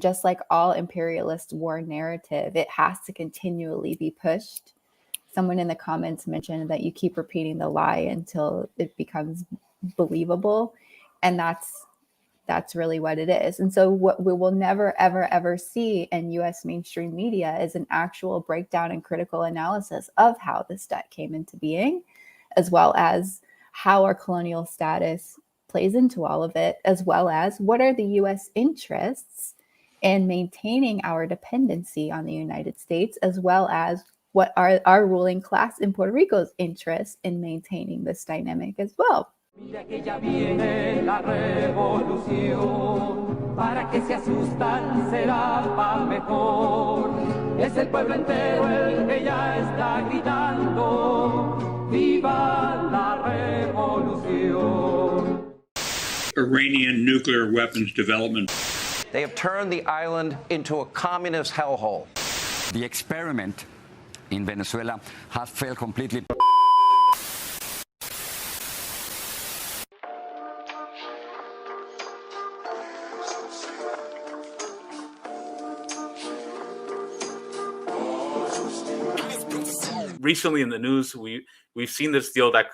just like all imperialist war narrative, it has to continually be pushed. Someone in the comments mentioned that you keep repeating the lie until it becomes believable. And that's really what it is. And so what we will never, ever, ever see in US mainstream media is an actual breakdown and critical analysis of how this debt came into being, as well as how our colonial status plays into all of it, as well as what are the US interests in maintaining our dependency on the United States, as well as what are our ruling class in Puerto Rico's interests in maintaining this dynamic as well. Mira que ya viene la revolución, para que se asustan será pa' mejor. Es el pueblo entero el que ya está gritando, viva la revolución. Iranian nuclear weapons development. They have turned the island into a communist hellhole. The experiment in Venezuela has failed completely. Recently in the news, we've seen this deal that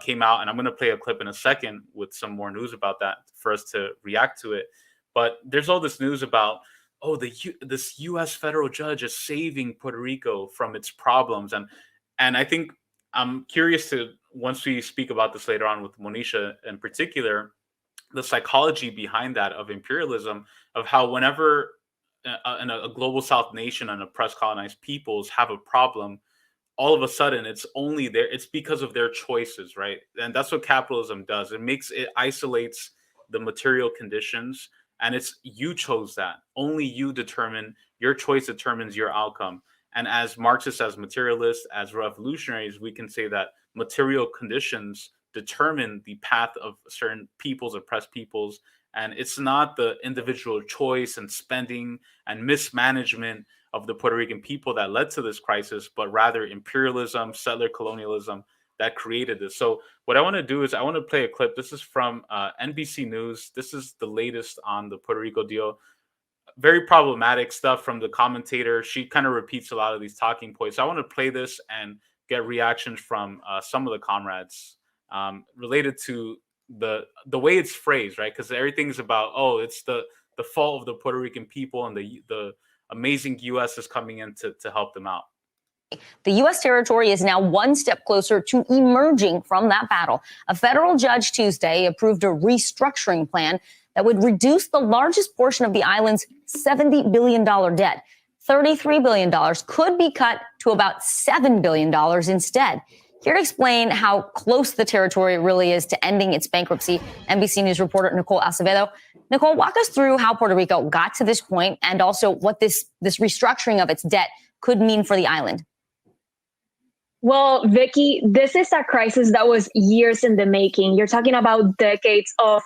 came out, and I'm going to play a clip in a second with some more news about that for us to react to it. But there's all this news about, this U.S. federal judge is saving Puerto Rico from its problems, and I think I'm curious to, once we speak about this later on with Monisha in particular, the psychology behind that of imperialism, of how whenever a global South nation and oppressed colonized peoples have a problem, all of a sudden it's because of their choices, right? And that's what capitalism does. It isolates the material conditions, and it's you chose that. Only you determine, your choice determines your outcome. And as Marxists, as materialists, as revolutionaries, we can say that material conditions determine the path of certain peoples, oppressed peoples. And it's not the individual choice and spending and mismanagement of the Puerto Rican people that led to this crisis, but rather imperialism, settler colonialism that created this. So what I want to do is I want to play a clip. This is from NBC News. This is the latest on the Puerto Rico deal. Very problematic stuff from the commentator. She kind of repeats a lot of these talking points. So I want to play this and get reactions from some of the comrades related to the way it's phrased, right? Because everything's about, it's the fault of the Puerto Rican people, and the amazing U.S. is coming in to help them out. The U.S. territory is now one step closer to emerging from that battle. A federal judge Tuesday approved a restructuring plan that would reduce the largest portion of the island's $70 billion debt. $33 billion could be cut to about $7 billion instead. Here to explain how close the territory really is to ending its bankruptcy, NBC News reporter Nicole Acevedo. Nicole, walk us through how Puerto Rico got to this point, and also what this restructuring of its debt could mean for the island. Well, Vicky, this is a crisis that was years in the making. You're talking about decades of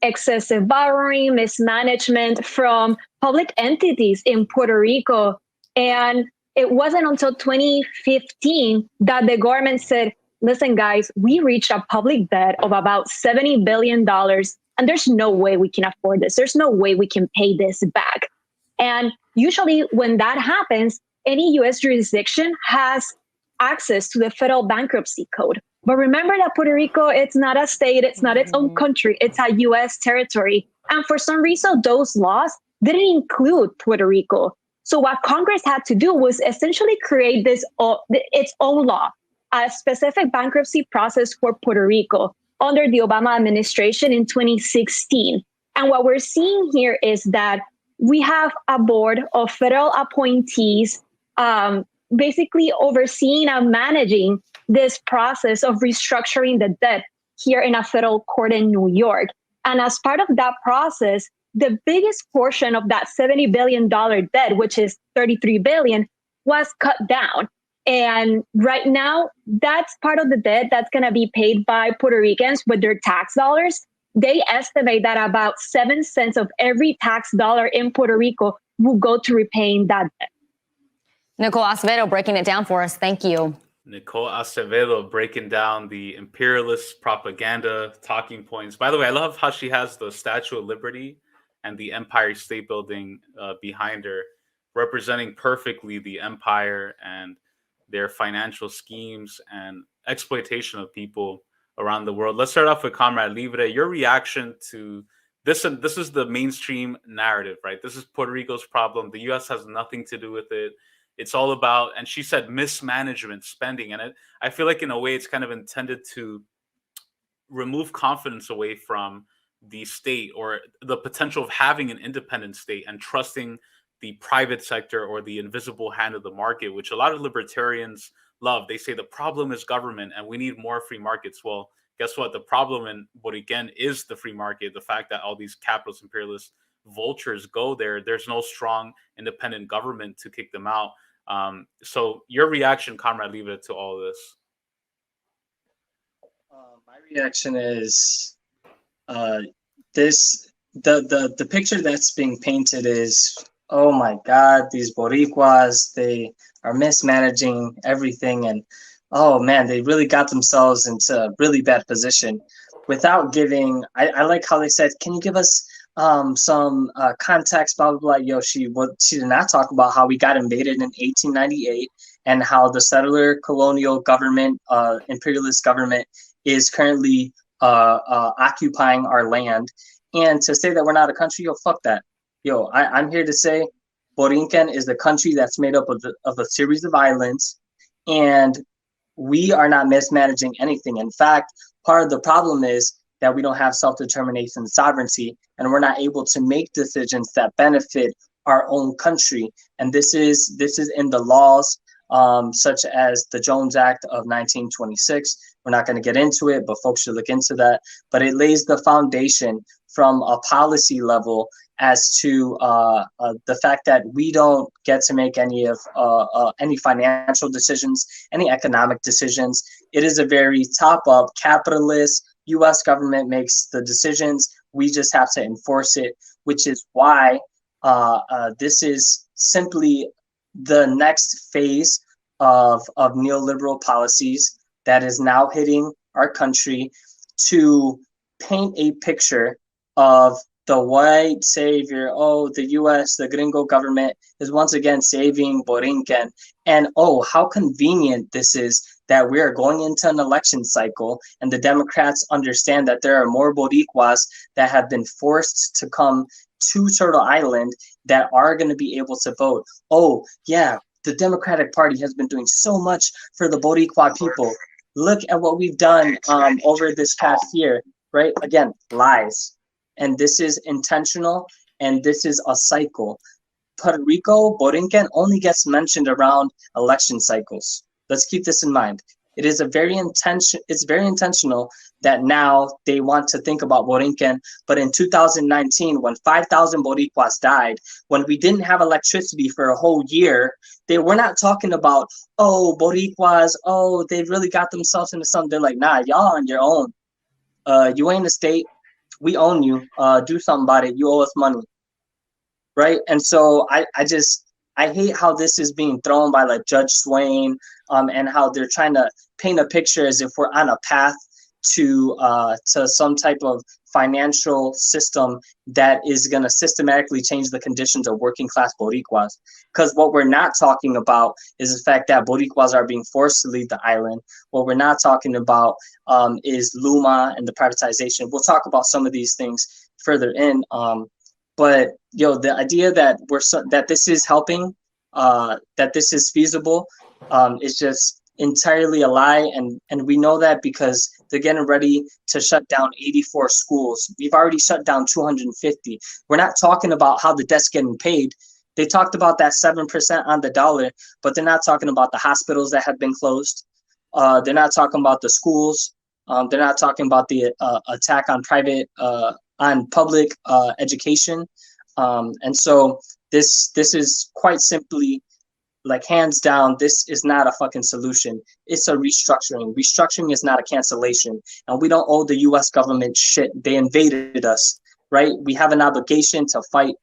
excessive borrowing, mismanagement from public entities in Puerto Rico. And it wasn't until 2015 that the government said, listen, guys, we reached a public debt of about $70 billion, and there's no way we can afford this. There's no way we can pay this back. And usually when that happens, any U.S. jurisdiction has access to the federal bankruptcy code. But remember that Puerto Rico, it's not a state, it's not its own country, it's a U.S. territory. And for some reason, those laws didn't include Puerto Rico. So what Congress had to do was essentially create its own law, a specific bankruptcy process for Puerto Rico under the Obama administration in 2016. And what we're seeing here is that we have a board of federal appointees basically overseeing and managing this process of restructuring the debt here in a federal court in New York. And as part of that process, the biggest portion of that $70 billion debt, which is $33 billion, was cut down. And right now, that's part of the debt that's going to be paid by Puerto Ricans with their tax dollars. They estimate that about 7 cents of every tax dollar in Puerto Rico will go to repaying that debt. Nicole Acevedo breaking it down for us. Thank you. Nicole Acevedo breaking down the imperialist propaganda talking points. By the way, I love how she has the Statue of Liberty and the Empire State Building behind her, representing perfectly the empire and their financial schemes and exploitation of people around the world. Let's start off with Comrade Libre. Your reaction to this, and this is the mainstream narrative, right? This is Puerto Rico's problem. The U.S. has nothing to do with it. It's all about, and she said, mismanagement spending. And I feel like in a way it's kind of intended to remove confidence away from the state or the potential of having an independent state and trusting the private sector or the invisible hand of the market, which a lot of libertarians love. They say the problem is government and we need more free markets. Well, guess what? The problem in Boriken is the free market. The fact that all these capitalist imperialist vultures go there, there's no strong independent government to kick them out. So your reaction, Comrade Libre, to all of this? My reaction is the picture that's being painted is, oh my God, these Boricuas, they are mismanaging everything, and oh man, they really got themselves into a really bad position without giving. I like how they said, can you give us some context, blah blah blah. Yo, she did not talk about how we got invaded in 1898 and how the settler colonial government, imperialist government, is currently occupying our land. And to say that we're not a country, yo, fuck that. Yo, I'm here to say Borinquen is the country that's made up of a series of islands, and we are not mismanaging anything. In fact, part of the problem is that we don't have self-determination and sovereignty, and we're not able to make decisions that benefit our own country. And this is in the laws, such as the Jones Act of 1926. We're not going to get into it, but folks should look into that. But it lays the foundation from a policy level as to the fact that we don't get to make any financial decisions, any economic decisions. It is a very top-up capitalist. U.S. government makes the decisions. We just have to enforce it, which is why this is simply the next phase of neoliberal policies that is now hitting our country to paint a picture of the white savior. Oh, the U.S., the gringo government is once again saving Borinquen. And oh, how convenient this is that we are going into an election cycle and the Democrats understand that there are more Boricuas that have been forced to come to Turtle Island that are going to be able to vote. Oh, yeah, the Democratic Party has been doing so much for the Boricua people. Look at what we've done over this past year, right? Again, lies. And this is intentional, and this is a cycle. Puerto Rico, Borinquen only gets mentioned around election cycles. Let's keep this in mind. It is very intentional that now they want to think about Borinquen. But in 2019, when 5,000 Boricuas died, when we didn't have electricity for a whole year, they were not talking about, oh, Boricuas, oh, they really got themselves into something. They're like, nah, y'all on your own. You ain't a state. We own you. Do something about it. You owe us money. Right? And so I hate how this is being thrown by like Judge Swain, and how they're trying to paint a picture as if we're on a path to some type of financial system that is going to systematically change the conditions of working class Boricuas. Because what we're not talking about is the fact that Boricuas are being forced to leave the island. What we're not talking about is Luma and the privatization. We'll talk about some of these things further in. But yo, the idea that that this is helping, that this is feasible, is just entirely a lie, and we know that because they're getting ready to shut down 84 schools. We've already shut down 250. We're not talking about how the debt's getting paid. They talked about that 7% on the dollar, but they're not talking about the hospitals that have been closed. They're not talking about the schools. They're not talking about the attack on public education. And so this is quite simply, like, hands down, this is not a fucking solution. It's a restructuring. Restructuring is not a cancellation. And we don't owe the U.S. government shit. They invaded us, right? We have an obligation to fight.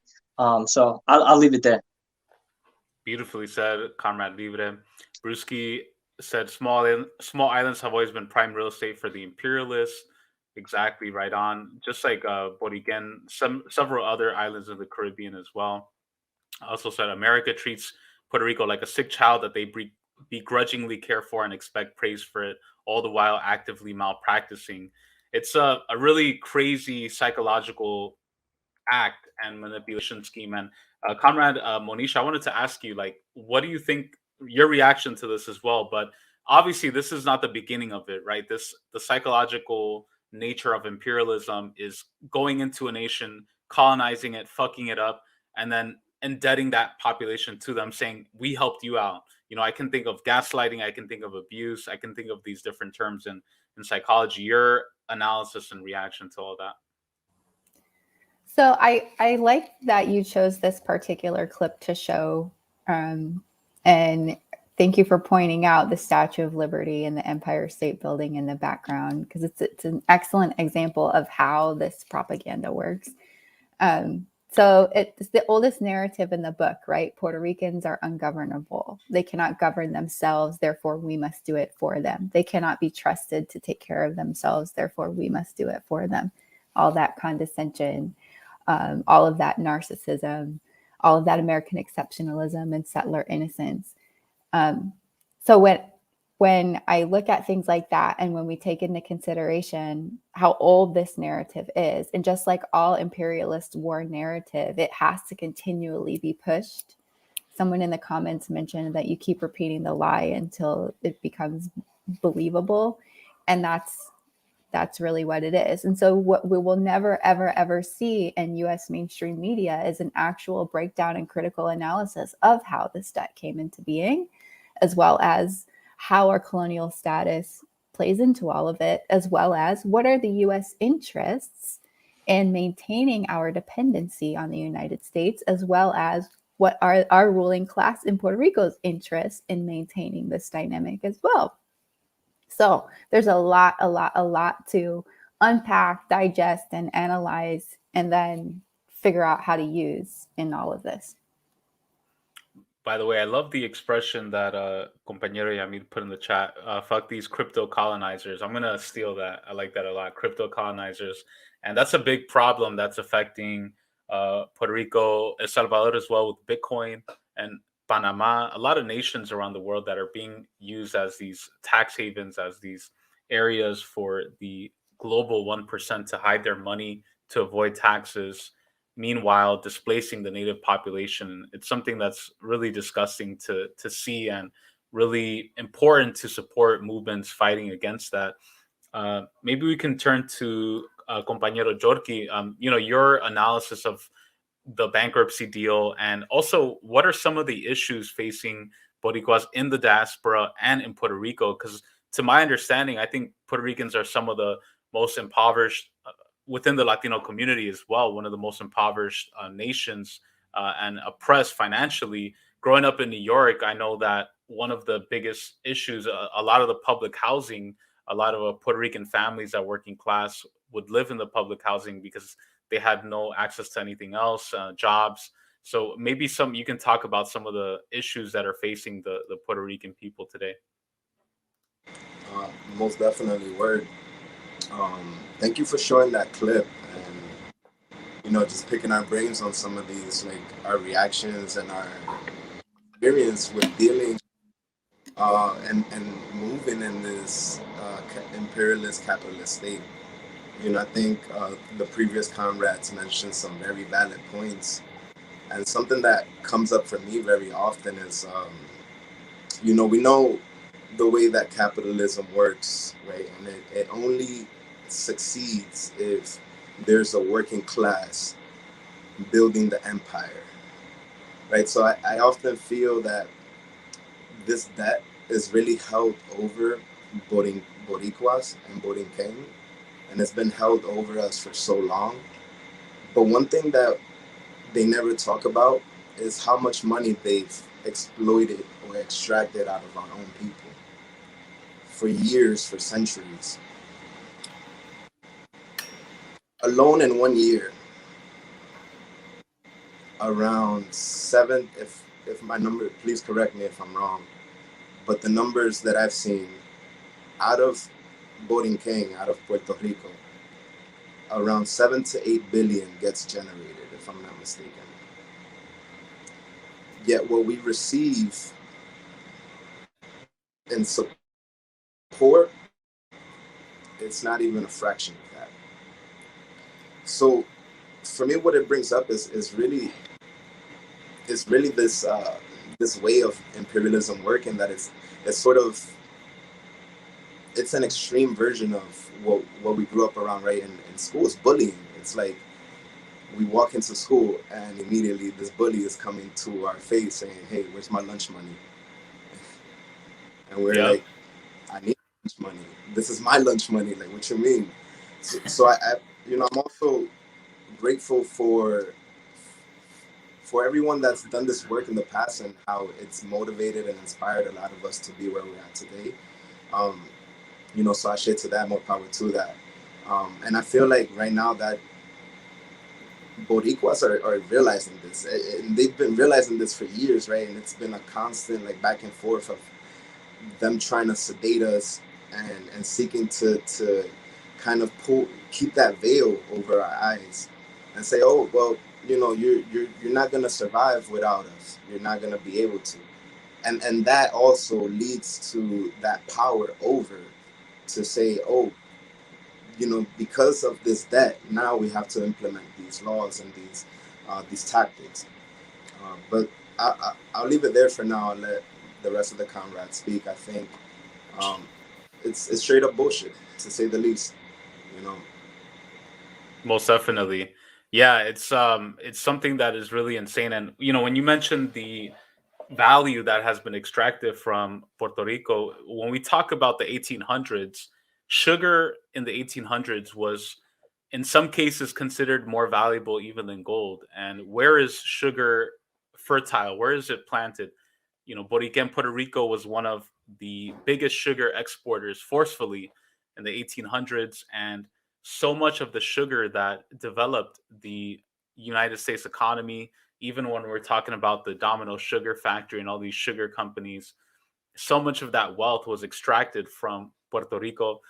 So I'll leave it there. Beautifully said, Comrade Libre. Brewski said small islands have always been prime real estate for the imperialists. exactly right on. Just like Boriken, several other islands of the Caribbean as well. Also said America treats Puerto Rico like a sick child that they begrudgingly care for and expect praise for it, all the while actively malpracticing. It's a really crazy psychological act and manipulation scheme. And Comrade Monisha, I wanted to ask you, like, what do you think your reaction to this as well? But obviously, this is not the beginning of it, right? The psychological nature of imperialism is going into a nation, colonizing it, fucking it up, and then indebting that population to them, saying, "We helped you out." You know, I can think of gaslighting, I can think of abuse, I can think of these different terms in psychology. Your analysis and reaction to all that. So I like that you chose this particular clip to show, and thank you for pointing out the Statue of Liberty and the Empire State Building in the background, because it's an excellent example of how this propaganda works. So it's the oldest narrative in the book, right? Puerto Ricans are ungovernable. They cannot govern themselves, therefore we must do it for them. They cannot be trusted to take care of themselves, therefore we must do it for them. All that condescension, all of that narcissism, all of that American exceptionalism and settler innocence. So when I look at things like that, and when we take into consideration how old this narrative is, and just like all imperialist war narrative, it has to continually be pushed. Someone in the comments mentioned that you keep repeating the lie until it becomes believable. And that's really what it is. And so what we will never, ever, ever see in US mainstream media is an actual breakdown and critical analysis of how this debt came into being, as well as how our colonial status plays into all of it, as well as what are the US interests in maintaining our dependency on the United States, as well as what are our ruling class in Puerto Rico's interests in maintaining this dynamic as well. So there's a lot to unpack, digest, and analyze, and then figure out how to use in all of this. By the way, I love the expression that compañero Yamid put in the chat. Fuck these crypto colonizers. I'm going to steal that. I like that a lot. Crypto colonizers. And that's a big problem that's affecting Puerto Rico, El Salvador as well, with Bitcoin, and Panama. A lot of nations around the world that are being used as these tax havens, as these areas for the global 1% to hide their money, to avoid taxes, meanwhile displacing the native population. It's something that's really disgusting to see, and really important to support movements fighting against that. Maybe we can turn to compañero Jorki. Your analysis of the bankruptcy deal, and also what are some of the issues facing Boricuas in the diaspora and in Puerto Rico? Because to my understanding, I think Puerto Ricans are some of the most impoverished within the Latino community as well, one of the most impoverished nations and oppressed financially. Growing up in New York, I know that one of the biggest issues, a lot of the public housing, a lot of Puerto Rican families that working class would live in the public housing because they had no access to anything else, jobs. So maybe you can talk about some of the issues that are facing the Puerto Rican people today. Most definitely, word. Thank you for showing that clip, and just picking our brains on some of these, like our reactions and our experience with dealing and moving in this imperialist capitalist state. I think the previous comrades mentioned some very valid points, and something that comes up for me very often is, we know the way that capitalism works, right? And it only succeeds if there's a working class building the empire, right? So I often feel that this debt is really held over Boricuas and Borinquen, and it's been held over us for so long. But one thing that they never talk about is how much money they've exploited or extracted out of our own people for years, for centuries. Alone in 1 year, around seven, if my number, please correct me if I'm wrong, but the numbers that I've seen out of Borinquen, out of Puerto Rico, around 7 to 8 billion gets generated, if I'm not mistaken. Yet what we receive in support, it's not even a fraction of that. So for me, what it brings up is really this this way of imperialism working, that it's sort of, it's an extreme version of what we grew up around, right? In school, it's bullying. It's like we walk into school and immediately this bully is coming to our face saying, "Hey, where's my lunch money?" And we're like, "I need lunch money. This is my lunch money. Like, what you mean?" So I I'm also grateful for everyone that's done this work in the past and how it's motivated and inspired a lot of us to be where we're at today. So I share to that, more power to that. And I feel like right now that Boricuas are realizing this, and they've been realizing this for years, right? And it's been a constant like back and forth of them trying to sedate us and seeking to kind of keep that veil over our eyes and say, oh, well, you're not going to survive without us. You're not going to be able to. And that also leads to that power over to say, oh, because of this debt, now we have to implement these laws and these tactics. But I'll leave it there for now and let the rest of the comrades speak. I think it's straight up bullshit, to say the least. Most definitely. Yeah, it's something that is really insane. And when you mentioned the value that has been extracted from Puerto Rico, when we talk about the 1800s, sugar in the 1800s was in some cases considered more valuable even than gold. And where is sugar fertile? Where is it planted? Borica, Puerto Rico was one of the biggest sugar exporters forcefully in the 1800s. And so much of the sugar that developed the United States economy, even when we're talking about the Domino Sugar Factory and all these sugar companies, so much of that wealth was extracted from Puerto Rico.